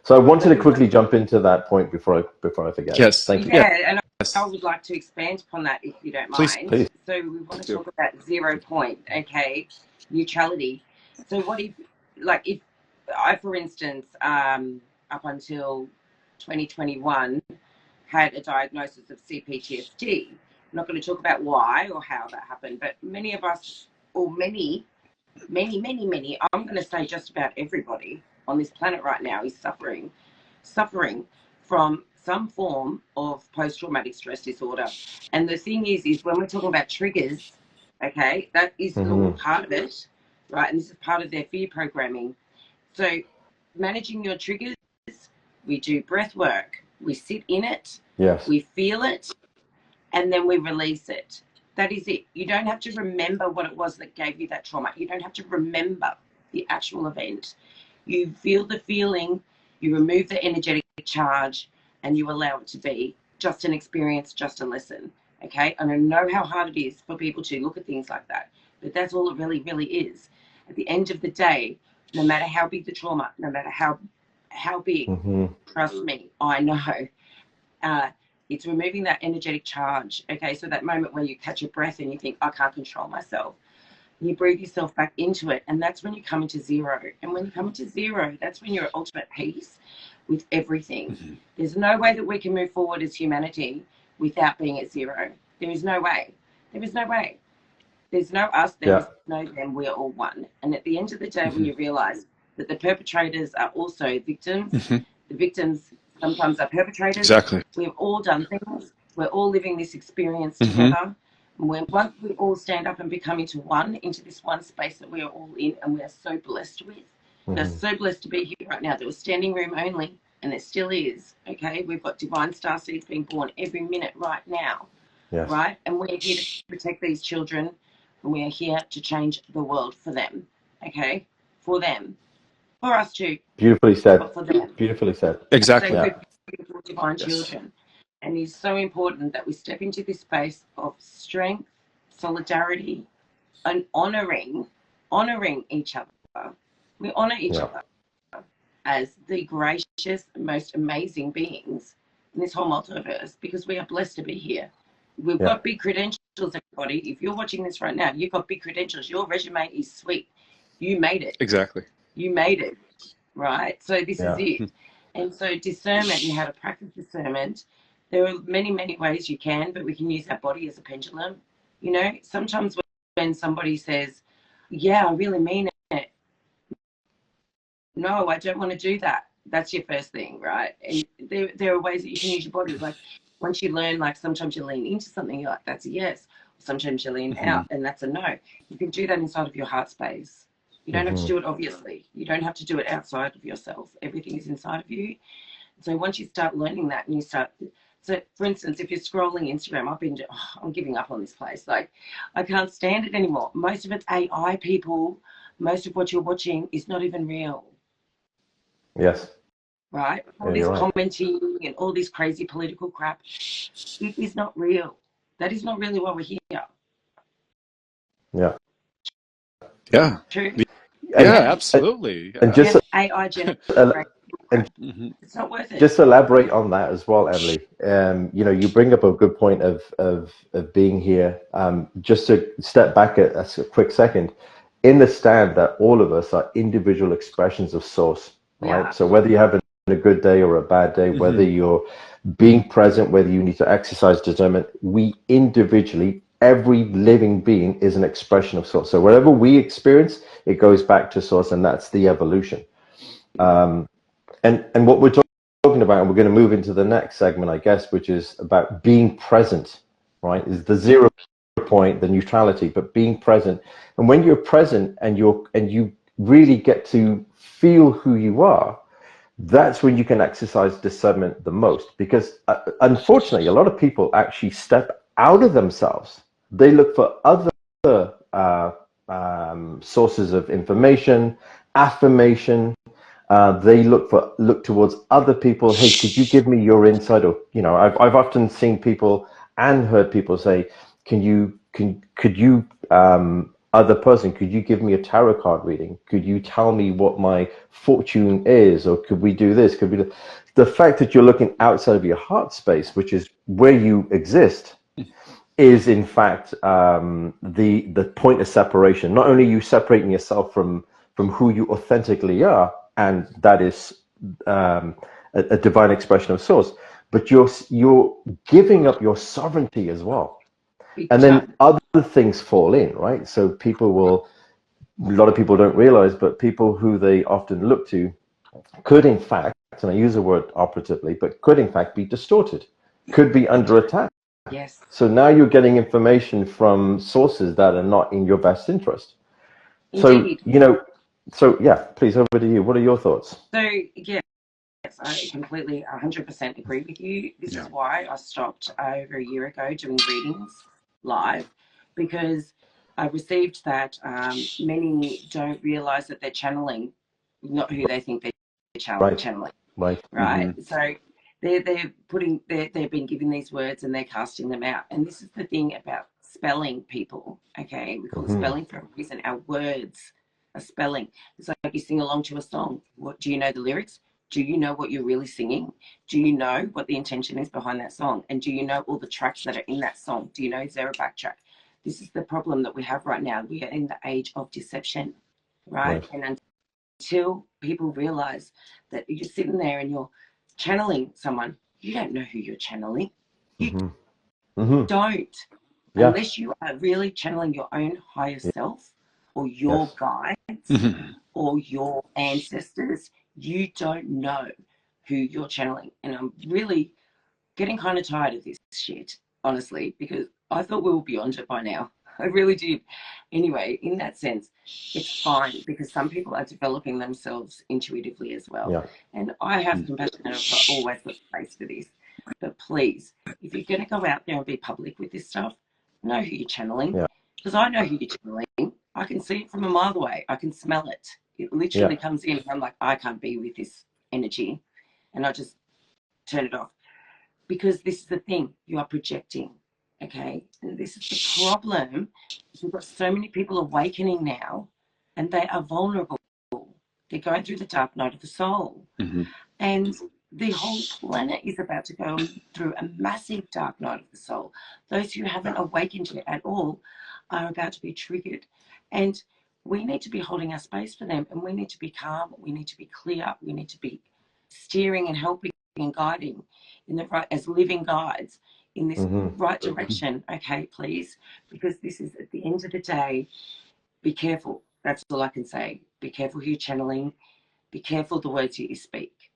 So I wanted to quickly jump into that point before I forget. Yes. Thank you. Yeah, and Yes. I would like to expand upon that if you don't Please. mind. Please. So we want to talk about 0 point, okay, neutrality. So what if, like, if I, for instance, up until 2021, had a diagnosis of CPTSD. I'm not going to talk about why or how that happened, but many of us, or many, I'm going to say just about everybody on this planet right now is suffering from some form of post-traumatic stress disorder. And the thing is when we're talking about triggers, okay, that is all part of it, right? And this is part of their fear programming. So managing your triggers, we do breath work, we sit in it, Yes. we feel it, and then we release it. That is it. You don't have to remember what it was that gave you that trauma. You don't have to remember the actual event. You feel the feeling, you remove the energetic charge, and you allow it to be just an experience, just a lesson. Okay? And I know how hard it is for people to look at things like that, but that's all it really, really is. At the end of the day, no matter how big the trauma, no matter how big, trust me, I know, it's removing that energetic charge. Okay, so that moment where you catch your breath and you think, I can't control myself. You breathe yourself back into it, and that's when you come into 0. And when you come into 0, that's when you're at ultimate peace with everything. There's no way that we can move forward as humanity without being at 0. There is no way. There is no way. There's no us, there is no them, we're all one. And at the end of the day, when you realize that the perpetrators are also victims, the victims sometimes are perpetrators. Exactly. We've all done things. We're all living this experience together. And once we all stand up and become into this one space that we are all in, and we are so blessed with. We're so blessed to be here right now. There was standing room only, and it still is. Okay, we've got divine star seeds being born every minute right now. Yes. Right, and we're here to protect these children, and we are here to change the world for them. Okay, for them. For us too. Beautifully said. But for them. Beautifully said. Exactly. So we're beautiful divine children. And it's so important that we step into this space of strength, solidarity, and honoring each other. We honor each other as the gracious, most amazing beings in this whole multiverse, because we are blessed to be here. We've got big credentials, everybody. If you're watching this right now, you've got big credentials. Your resume is sweet. You made it. Exactly. You made it, right? So this is it. And so discernment and how to practice discernment, there are many, many ways you can, but we can use our body as a pendulum. You know, sometimes when somebody says, yeah, I really mean it. No, I don't want to do that. That's your first thing, right? And there are ways that you can use your body. Like once you learn, like sometimes you lean into something, you're like, that's a yes. Sometimes you lean out and that's a no. You can do that inside of your heart space. You don't have to do it, obviously. You don't have to do it outside of yourself. Everything is inside of you. So once you start learning that and you start, so for instance, if you're scrolling Instagram, I'm giving up on this place. Like, I can't stand it anymore. Most of it's AI, people. Most of what you're watching is not even real. Yes. Right? All this commenting and all this crazy political crap, it is not real. That is not really why we're here. Yeah. Yeah. True. Yeah, absolutely. And just AI generated. It's not worth it. Just elaborate on that as well, Emily. You know, you bring up a good point of being here. Just to step back a quick second, understand that all of us are individual expressions of source, right? So whether you're having a good day or a bad day, whether you're being present, whether you need to exercise discernment, we individually, every living being is an expression of source. So whatever we experience, it goes back to source, and that's the evolution. And what we're talking about, and we're going to move into the next segment, I guess, which is about being present, right? Is the 0 point, the neutrality, but being present. And when you're present and you really get to feel who you are, that's when you can exercise discernment the most. Because unfortunately, a lot of people actually step out of themselves. They look for other sources of information, affirmation. They look towards other people. Hey, could you give me your insight? Or, you know, I've often seen people and heard people say, could you other person, could you give me a tarot card reading? Could you tell me what my fortune is? Or could we do this? Could we do... The fact that you're looking outside of your heart space, which is where you exist, is in fact the point of separation. Not only are you separating yourself from who you authentically are, and that is a divine expression of source, but you're giving up your sovereignty as well. And then other things fall in, right? So a lot of people don't realize, but people who they often look to could in fact, and I use the word operatively, but could in fact be distorted, could be under attack. Yes. So now you're getting information from sources that are not in your best interest. Indeed. So yeah, please, over to you. What are your thoughts? So yes, I completely 100% agree with you. This is why I stopped over a year ago doing readings live, because I received that many don't realize that they're channeling not who they think they're channeling. Right. Mm-hmm. So they've been given these words and they're casting them out. And this is the thing about spelling people. Okay, we call it spelling for a reason. Our words are spelling. It's like you sing along to a song. What do you know the lyrics? Do you know what you're really singing? Do you know what the intention is behind that song? And do you know all the tracks that are in that song? Do you know is there a backtrack? This is the problem that we have right now. We are in the age of deception, right? And until people realize that you're sitting there and you're channeling someone, you don't know who you're channeling. You don't. Yeah. Unless you are really channeling your own higher self or your guides or your ancestors, you don't know who you're channeling. And I'm really getting kind of tired of this shit, honestly, because I thought we were beyond it by now. I really did. Anyway, in that sense, it's fine because some people are developing themselves intuitively as well. Yeah. And I have compassion and I've always got space for this. But please, if you're going to go out there and be public with this stuff, know who you're channeling. Because I know who you're channeling. I can see it from a mile away. I can smell it. It literally comes in and I'm like, I can't be with this energy. And I just turn it off. Because this is the thing, you are projecting, okay? And this is the problem. We've got so many people awakening now, and they are vulnerable. They're going through the dark night of the soul. And the whole planet is about to go through a massive dark night of the soul. Those who haven't awakened yet at all are about to be triggered. And we need to be holding our space for them, and we need to be calm, we need to be clear, we need to be steering and helping and guiding in the right, as living guides in this right direction, okay, please, because this is at the end of the day, be careful. That's all I can say. Be careful who you're channeling. Be careful the words that you speak.